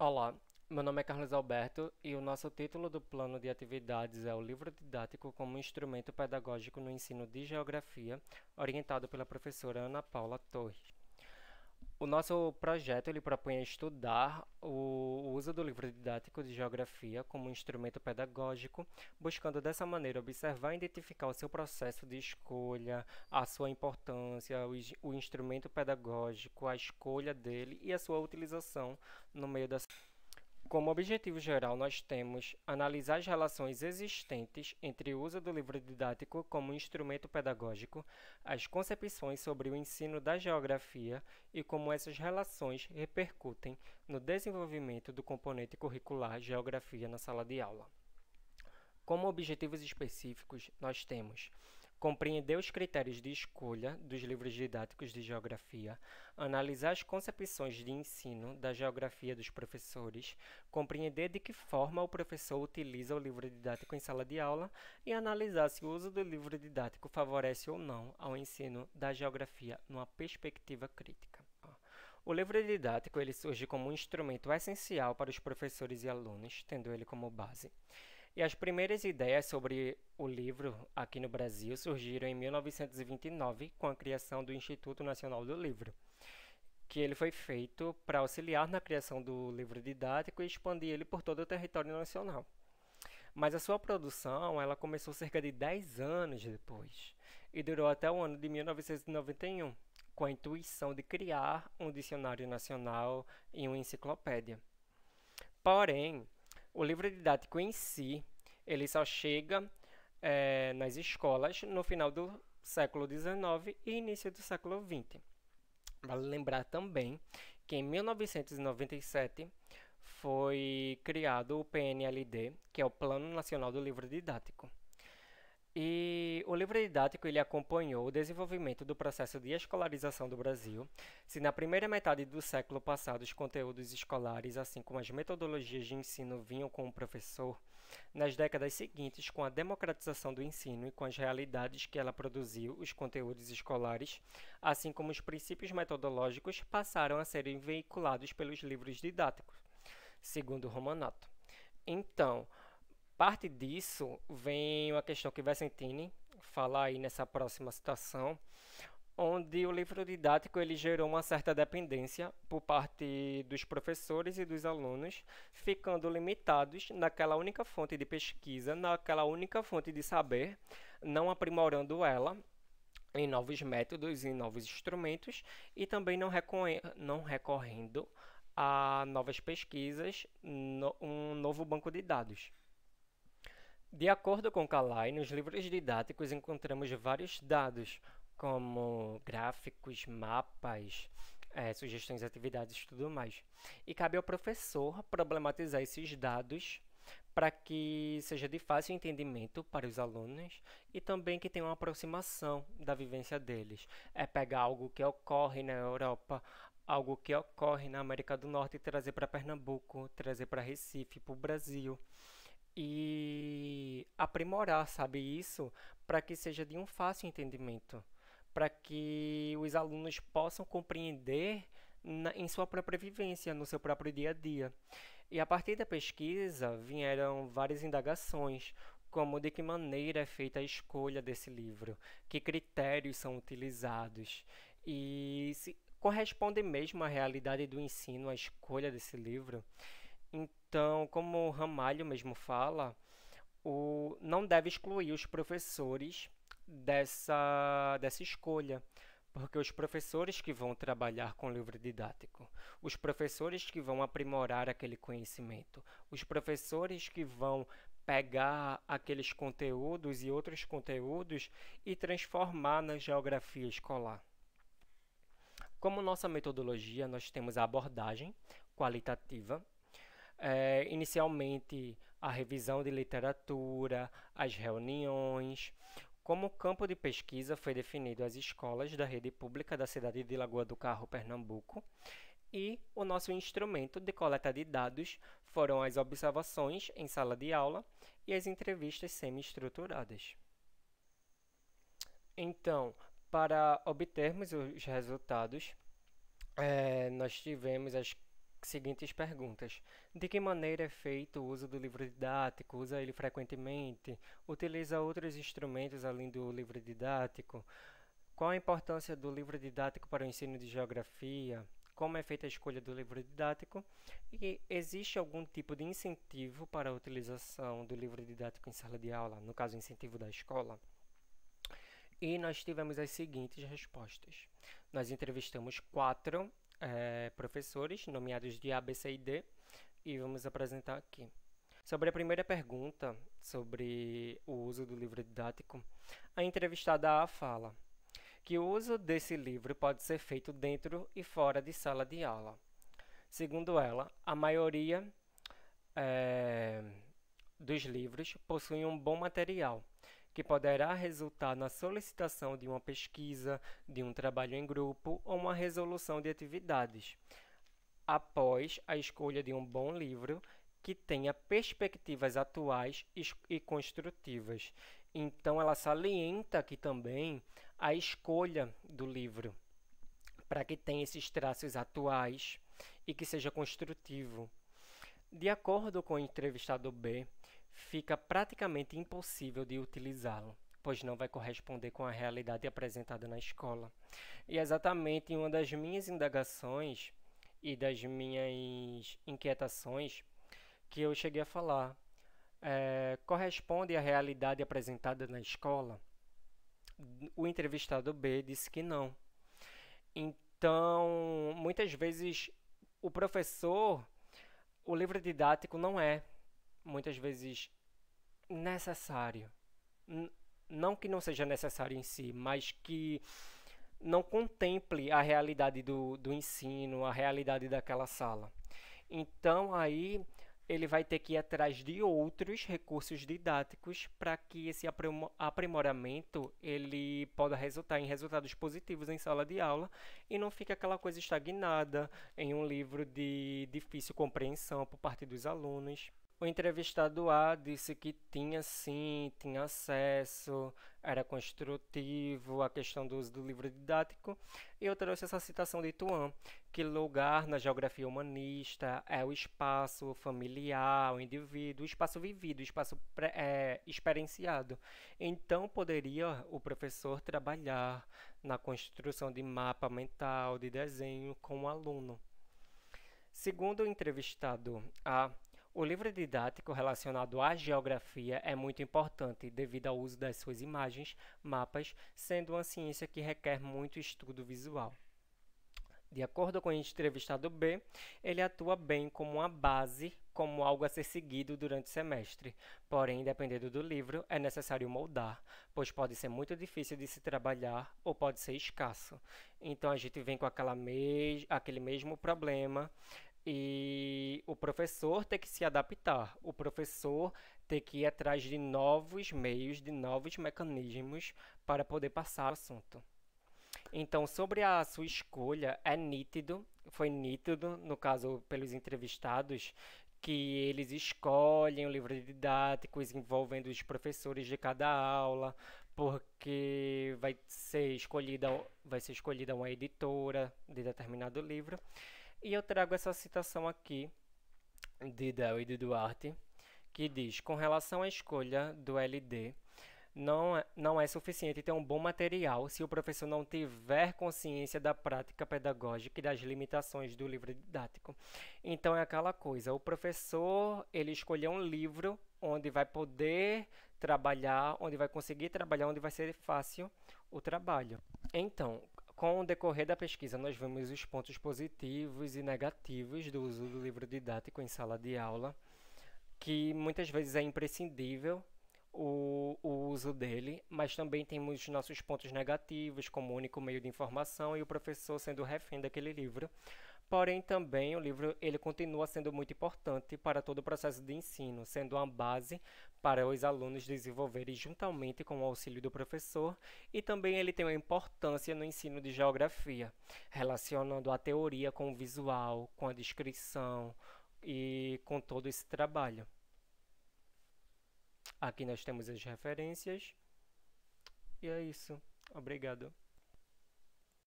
Olá, meu nome é Carlos Alberto e o nosso título do plano de atividades é o Livro Didático como Instrumento Pedagógico no Ensino de Geografia, orientado pela professora Ana Paula Torres. O nosso projeto ele propõe estudar o uso do livro didático de geografia como instrumento pedagógico, buscando dessa maneira observar e identificar o seu processo de escolha, a sua importância, o instrumento pedagógico, a escolha dele e a sua utilização no meio da. Como objetivo geral, nós temos analisar as relações existentes entre o uso do livro didático como instrumento pedagógico, as concepções sobre o ensino da geografia e como essas relações repercutem no desenvolvimento do componente curricular Geografia na sala de aula. Como objetivos específicos, nós temos compreender os critérios de escolha dos livros didáticos de geografia, analisar as concepções de ensino da geografia dos professores, compreender de que forma o professor utiliza o livro didático em sala de aula e analisar se o uso do livro didático favorece ou não ao ensino da geografia numa perspectiva crítica. O livro didático ele surge como um instrumento essencial para os professores e alunos, tendo ele como base. E as primeiras ideias sobre o livro aqui no Brasil surgiram em 1929, com a criação do Instituto Nacional do Livro, que ele foi feito para auxiliar na criação do livro didático e expandir ele por todo o território nacional. Mas a sua produção ela começou cerca de 10 anos depois e durou até o ano de 1991, com a intuição de criar um dicionário nacional e uma enciclopédia. Porém, o livro didático em si, ele só chega nas escolas no final do século XIX e início do século XX. Vale lembrar também que em 1997 foi criado o PNLD, que é o Plano Nacional do Livro Didático. E o livro didático ele acompanhou o desenvolvimento do processo de escolarização do Brasil. Se na primeira metade do século passado os conteúdos escolares, assim como as metodologias de ensino, vinham com o professor, nas décadas seguintes, com a democratização do ensino e com as realidades que ela produziu, os conteúdos escolares, assim como os princípios metodológicos, passaram a serem veiculados pelos livros didáticos, segundo Romanato. Então, parte disso vem uma questão que Vicentini fala aí nessa próxima citação, onde o livro didático ele gerou uma certa dependência por parte dos professores e dos alunos, ficando limitados naquela única fonte de pesquisa, naquela única fonte de saber, não aprimorando ela em novos métodos e novos instrumentos e também não recorrendo a novas pesquisas, um novo banco de dados. De acordo com Calai, nos livros didáticos encontramos vários dados, como gráficos, mapas, sugestões de atividades e tudo mais. E cabe ao professor problematizar esses dados para que seja de fácil entendimento para os alunos e também que tenha uma aproximação da vivência deles. É pegar algo que ocorre na Europa, algo que ocorre na América do Norte e trazer para Pernambuco, trazer para Recife, para o Brasil e aprimorar, sabe, isso para que seja de um fácil entendimento, para que os alunos possam compreender em sua própria vivência, no seu próprio dia a dia. E a partir da pesquisa vieram várias indagações, como de que maneira é feita a escolha desse livro, que critérios são utilizados e se corresponde mesmo à realidade do ensino a escolha desse livro. Então, como o Ramalho mesmo fala, não deve excluir os professores dessa escolha, porque os professores que vão trabalhar com o livro didático, os professores que vão aprimorar aquele conhecimento, os professores que vão pegar aqueles conteúdos e outros conteúdos e transformar na geografia escolar. Como nossa metodologia, nós temos a abordagem qualitativa, inicialmente a revisão de literatura, as reuniões. Como campo de pesquisa foi definido as escolas da rede pública da cidade de Lagoa do Carro, Pernambuco, e o nosso instrumento de coleta de dados foram as observações em sala de aula e as entrevistas semi-estruturadas. Então, para obtermos os resultados, nós tivemos as seguintes perguntas. De que maneira é feito o uso do livro didático? Usa ele frequentemente? Utiliza outros instrumentos além do livro didático? Qual a importância do livro didático para o ensino de geografia? Como é feita a escolha do livro didático? E existe algum tipo de incentivo para a utilização do livro didático em sala de aula, no caso, incentivo da escola? E nós tivemos as seguintes respostas. Nós entrevistamos 4 professores, nomeados de A, B, C e D, e vamos apresentar aqui. Sobre a primeira pergunta, sobre o uso do livro didático, a entrevistada A fala que o uso desse livro pode ser feito dentro e fora de sala de aula. Segundo ela, a maioria dos livros possuem um bom material, que poderá resultar na solicitação de uma pesquisa, de um trabalho em grupo ou uma resolução de atividades, após a escolha de um bom livro que tenha perspectivas atuais e construtivas. Então, ela salienta aqui também a escolha do livro, para que tenha esses traços atuais e que seja construtivo. De acordo com o entrevistado B, fica praticamente impossível de utilizá-lo, pois não vai corresponder com a realidade apresentada na escola. E exatamente em uma das minhas indagações e das minhas inquietações que eu cheguei a falar, corresponde à realidade apresentada na escola? O entrevistado B disse que não. Então, muitas vezes, o professor, o livro didático não é, muitas vezes, necessário. Não que não seja necessário em si, mas que não contemple a realidade do ensino, a realidade daquela sala. Então, aí ele vai ter que ir atrás de outros recursos didáticos para que esse aprimoramento ele possa resultar em resultados positivos em sala de aula e não fique aquela coisa estagnada em um livro de difícil compreensão por parte dos alunos. O entrevistado A disse que tinha sim, tinha acesso, era construtivo a questão do uso do livro didático, e eu trouxe essa citação de Tuan, que lugar na geografia humanista é o espaço familiar, o indivíduo, o espaço vivido, o espaço experienciado. Então, poderia o professor trabalhar na construção de mapa mental, de desenho com o aluno. Segundo o entrevistado A, o livro didático relacionado à geografia é muito importante devido ao uso das suas imagens, mapas, sendo uma ciência que requer muito estudo visual. De acordo com o entrevistado B, ele atua bem como uma base, como algo a ser seguido durante o semestre. Porém, dependendo do livro, é necessário moldar, pois pode ser muito difícil de se trabalhar ou pode ser escasso. Então, a gente vem com aquele mesmo problema e o professor tem que se adaptar, o professor tem que ir atrás de novos meios, de novos mecanismos para poder passar o assunto. Então, sobre a sua escolha, foi nítido, no caso, pelos entrevistados, que eles escolhem o livro didático envolvendo os professores de cada aula, porque vai ser escolhida uma editora de determinado livro. E eu trago essa citação aqui de Del e de Duarte, que diz: com relação à escolha do LD, não é suficiente ter um bom material se o professor não tiver consciência da prática pedagógica e das limitações do livro didático. Então é aquela coisa, o professor ele escolheu um livro onde vai poder trabalhar, onde vai conseguir trabalhar, onde vai ser fácil o trabalho. Então, com o decorrer da pesquisa, nós vemos os pontos positivos e negativos do uso do livro didático em sala de aula, que muitas vezes é imprescindível o uso dele, mas também temos nossos pontos negativos, como único meio de informação e o professor sendo refém daquele livro. Porém, também o livro ele continua sendo muito importante para todo o processo de ensino, sendo uma base para os alunos desenvolverem juntamente com o auxílio do professor, e também ele tem uma importância no ensino de geografia, relacionando a teoria com o visual, com a descrição e com todo esse trabalho. Aqui nós temos as referências, e é isso. Obrigado.